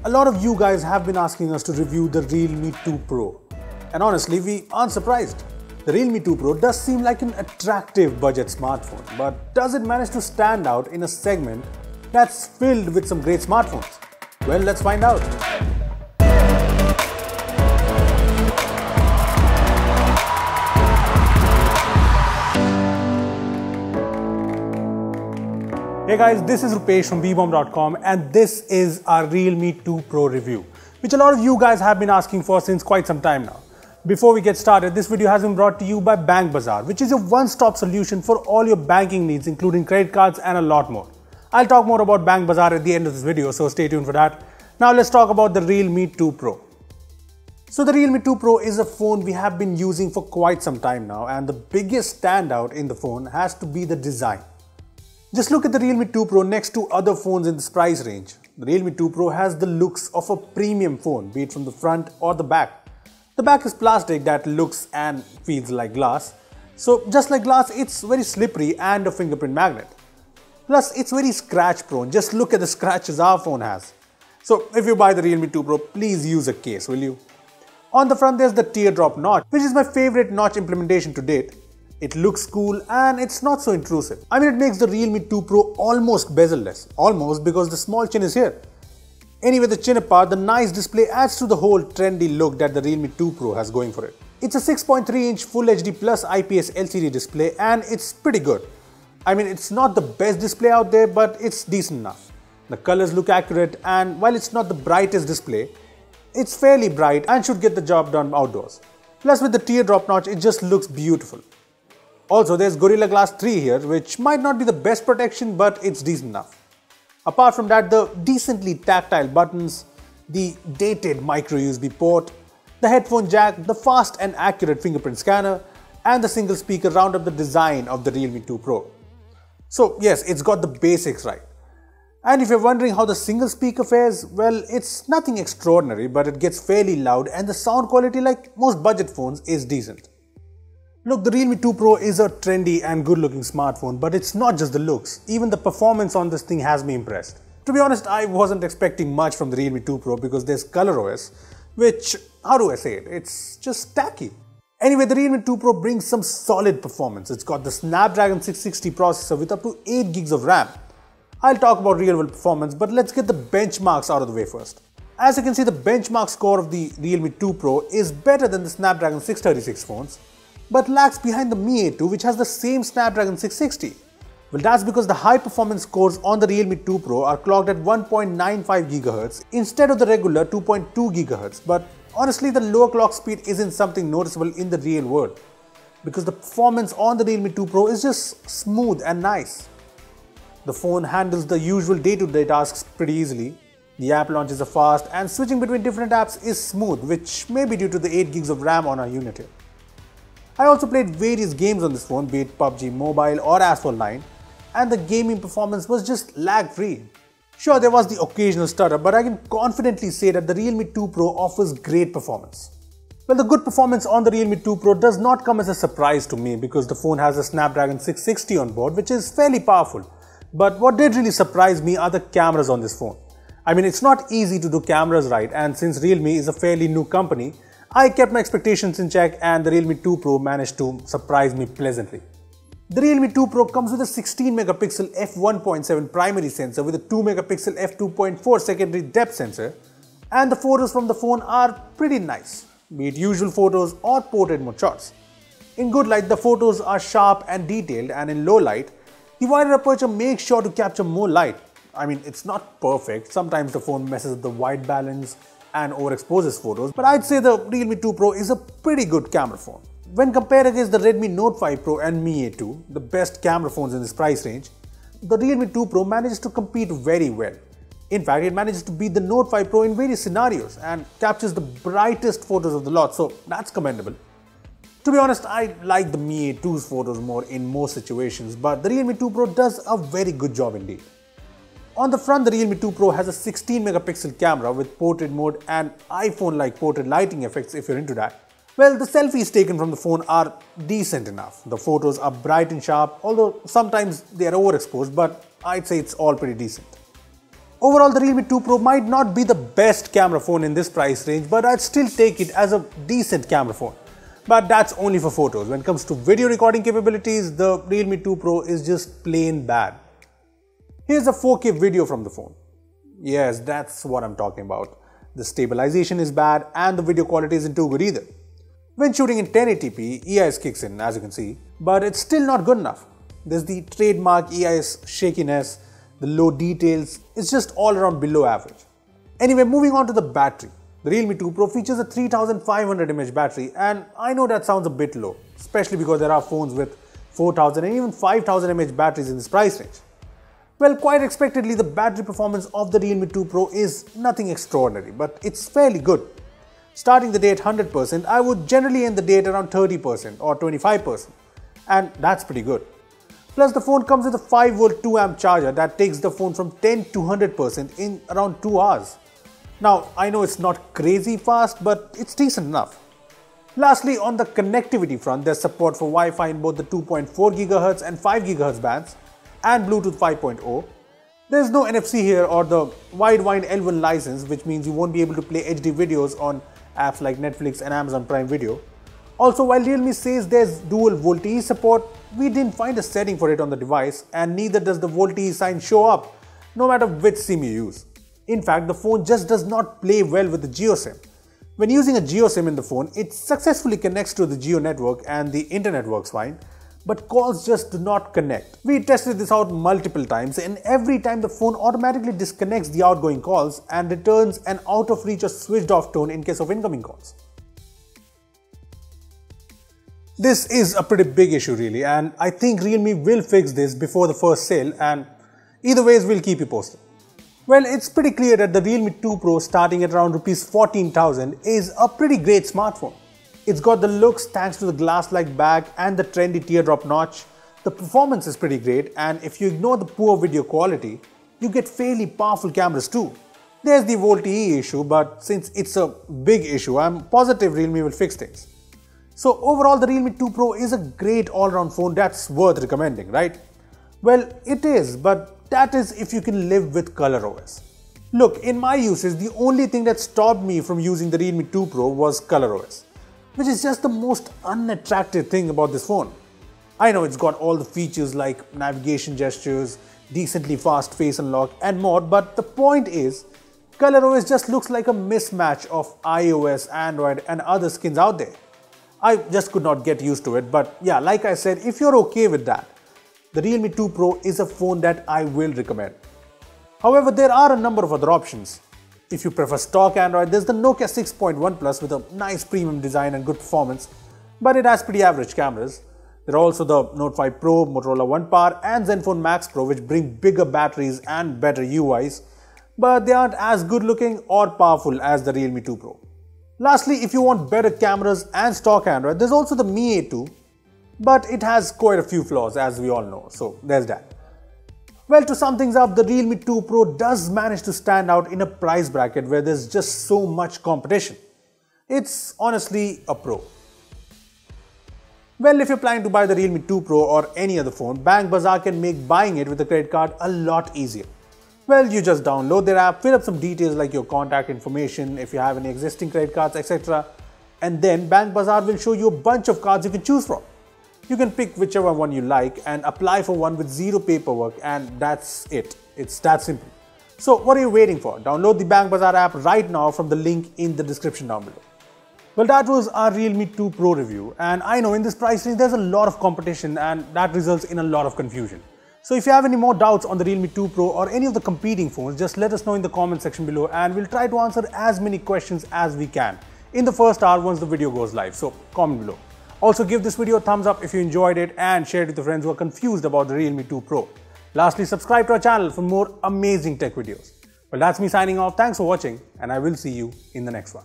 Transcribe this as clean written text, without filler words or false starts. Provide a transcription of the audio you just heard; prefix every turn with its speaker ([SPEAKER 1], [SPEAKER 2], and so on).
[SPEAKER 1] A lot of you guys have been asking us to review the Realme 2 Pro. And honestly, we aren't surprised. The Realme 2 Pro does seem like an attractive budget smartphone, but does it manage to stand out in a segment that's filled with some great smartphones? Well, let's find out. Hey guys, this is Rupesh from Beebom.com and this is our Realme 2 Pro review, which a lot of you guys have been asking for since quite some time now. Before we get started, this video has been brought to you by Bank Bazaar, which is a one-stop solution for all your banking needs, including credit cards and a lot more. I'll talk more about Bank Bazaar at the end of this video, so stay tuned for that. Now let's talk about the Realme 2 Pro. So the Realme 2 Pro is a phone we have been using for quite some time now, and the biggest standout in the phone has to be the design. Just look at the Realme 2 Pro next to other phones in this price range. The Realme 2 Pro has the looks of a premium phone, be it from the front or the back. The back is plastic that looks and feels like glass. So just like glass, it's very slippery and a fingerprint magnet. Plus, it's very scratch prone. Just look at the scratches our phone has. So if you buy the Realme 2 Pro, please use a case, will you? On the front, there's the teardrop notch, which is my favorite notch implementation to date. It looks cool and it's not so intrusive. I mean, it makes the Realme 2 Pro almost bezel-less. Almost, because the small chin is here. Anyway, the chin apart, the nice display adds to the whole trendy look that the Realme 2 Pro has going for it. It's a 6.3-inch Full HD Plus IPS LCD display and it's pretty good. I mean, it's not the best display out there, but it's decent enough. The colors look accurate, and while it's not the brightest display, it's fairly bright and should get the job done outdoors. Plus, with the teardrop notch, it just looks beautiful. Also, there's Gorilla Glass 3 here, which might not be the best protection, but it's decent enough. Apart from that, the decently tactile buttons, the dated micro USB port, the headphone jack, the fast and accurate fingerprint scanner, and the single speaker round up the design of the Realme 2 Pro. So yes, it's got the basics right. And if you're wondering how the single speaker fares, well, it's nothing extraordinary, but it gets fairly loud and the sound quality, like most budget phones, is decent. Look, the Realme 2 Pro is a trendy and good looking smartphone, but it's not just the looks. Even the performance on this thing has me impressed. To be honest, I wasn't expecting much from the Realme 2 Pro because there's ColorOS, which, how do I say it, it's just tacky. Anyway, the Realme 2 Pro brings some solid performance. It's got the Snapdragon 660 processor with up to 8 gigs of RAM. I'll talk about real world performance, but let's get the benchmarks out of the way first. As you can see, the benchmark score of the Realme 2 Pro is better than the Snapdragon 636 phones, but lags behind the Mi A2, which has the same Snapdragon 660. Well, that's because the high performance scores on the Realme 2 Pro are clocked at 1.95 GHz instead of the regular 2.2 GHz, but honestly the lower clock speed isn't something noticeable in the real world, because the performance on the Realme 2 Pro is just smooth and nice. The phone handles the usual day-to-day tasks pretty easily. The app launches are fast and switching between different apps is smooth, which may be due to the 8 gigs of RAM on our unit here. I also played various games on this phone, be it PUBG Mobile or Asphalt 9, and the gaming performance was just lag-free. Sure, there was the occasional stutter, but I can confidently say that the Realme 2 Pro offers great performance. Well, the good performance on the Realme 2 Pro does not come as a surprise to me because the phone has a Snapdragon 660 on board, which is fairly powerful. But what did really surprise me are the cameras on this phone. I mean, it's not easy to do cameras right, and since Realme is a fairly new company, I kept my expectations in check and the Realme 2 Pro managed to surprise me pleasantly. The Realme 2 Pro comes with a 16 megapixel f1.7 primary sensor with a 2 megapixel f2.4 secondary depth sensor, and the photos from the phone are pretty nice, be it usual photos or portrait mode shots. In good light, the photos are sharp and detailed, and in low light, the wider aperture makes sure to capture more light. I mean, it's not perfect, sometimes the phone messes with the white balance and overexposes photos, but I'd say the Realme 2 Pro is a pretty good camera phone. When compared against the Redmi Note 5 Pro and Mi A2, the best camera phones in this price range, the Realme 2 Pro manages to compete very well. In fact, it manages to beat the Note 5 Pro in various scenarios and captures the brightest photos of the lot, so that's commendable. To be honest, I like the Mi A2's photos more in most situations, but the Realme 2 Pro does a very good job indeed. On the front, the Realme 2 Pro has a 16 megapixel camera with portrait mode and iPhone-like portrait lighting effects if you're into that. Well, the selfies taken from the phone are decent enough. The photos are bright and sharp, although sometimes they are overexposed, but I'd say it's all pretty decent. Overall, the Realme 2 Pro might not be the best camera phone in this price range, but I'd still take it as a decent camera phone. But that's only for photos. When it comes to video recording capabilities, the Realme 2 Pro is just plain bad. Here's a 4K video from the phone. Yes, that's what I'm talking about. The stabilization is bad and the video quality isn't too good either. When shooting in 1080p, EIS kicks in, as you can see, but it's still not good enough. There's the trademark EIS shakiness, the low details, it's just all around below average. Anyway, moving on to the battery. The Realme 2 Pro features a 3500 mAh battery, and I know that sounds a bit low, especially because there are phones with 4000 and even 5000 mAh batteries in this price range. Well, quite expectedly, the battery performance of the Realme 2 Pro is nothing extraordinary, but it's fairly good. Starting the day at 100%, I would generally end the day at around 30% or 25%, and that's pretty good. Plus, the phone comes with a 5V 2A charger that takes the phone from 10 to 100% in around 2 hours. Now, I know it's not crazy fast, but it's decent enough. Lastly, on the connectivity front, there's support for Wi-Fi in both the 2.4 GHz and 5 GHz bands and Bluetooth 5.0. There's no NFC here or the Widevine L1 license, which means you won't be able to play HD videos on apps like Netflix and Amazon Prime Video. Also, while Realme says there's dual VoLTE support, we didn't find a setting for it on the device, and neither does the VoLTE sign show up, no matter which SIM you use. In fact, the phone just does not play well with the GeoSIM. When using a GeoSIM in the phone, it successfully connects to the Geo network and the internet works fine, but calls just do not connect. We tested this out multiple times, and every time the phone automatically disconnects the outgoing calls and returns an out of reach or switched off tone in case of incoming calls. This is a pretty big issue really, and I think Realme will fix this before the first sale, and either ways we'll keep you posted. Well, it's pretty clear that the Realme 2 Pro starting at around Rs 14,000 is a pretty great smartphone. It's got the looks thanks to the glass-like back and the trendy teardrop notch. The performance is pretty great, and if you ignore the poor video quality, you get fairly powerful cameras too. There's the VoLTE issue, but since it's a big issue, I'm positive Realme will fix things. So overall, the Realme 2 Pro is a great all-round phone that's worth recommending, right? Well, it is, but that is if you can live with ColorOS. Look, in my usage, the only thing that stopped me from using the Realme 2 Pro was ColorOS, which is just the most unattractive thing about this phone. I know it's got all the features like navigation gestures, decently fast face unlock and more, but the point is, ColorOS just looks like a mismatch of iOS, Android and other skins out there. I just could not get used to it, but yeah, like I said, if you're okay with that, the Realme 2 Pro is a phone that I will recommend. However, there are a number of other options. If you prefer stock Android, there's the Nokia 6.1 Plus with a nice premium design and good performance, but it has pretty average cameras. There are also the Note 5 Pro, Motorola One Power and Zenfone Max Pro, which bring bigger batteries and better UIs, but they aren't as good looking or powerful as the Realme 2 Pro. Lastly, if you want better cameras and stock Android, there's also the Mi A2, but it has quite a few flaws as we all know, so there's that. Well, to sum things up, the Realme 2 Pro does manage to stand out in a price bracket where there's just so much competition. It's honestly a pro. Well, if you're planning to buy the Realme 2 Pro or any other phone, Bank Bazaar can make buying it with a credit card a lot easier. Well, you just download their app, fill up some details like your contact information, if you have any existing credit cards, etc. And then Bank Bazaar will show you a bunch of cards you can choose from. You can pick whichever one you like and apply for one with zero paperwork, and that's it. It's that simple. So what are you waiting for? Download the Bank Bazaar app right now from the link in the description down below. Well, that was our Realme 2 Pro review, and I know in this price range there's a lot of competition and that results in a lot of confusion. So if you have any more doubts on the Realme 2 Pro or any of the competing phones, just let us know in the comment section below and we'll try to answer as many questions as we can in the first hour once the video goes live. So comment below. Also give this video a thumbs up if you enjoyed it and share it with your friends who are confused about the Realme 2 Pro. Lastly, subscribe to our channel for more amazing tech videos. Well, that's me signing off. Thanks for watching and I will see you in the next one.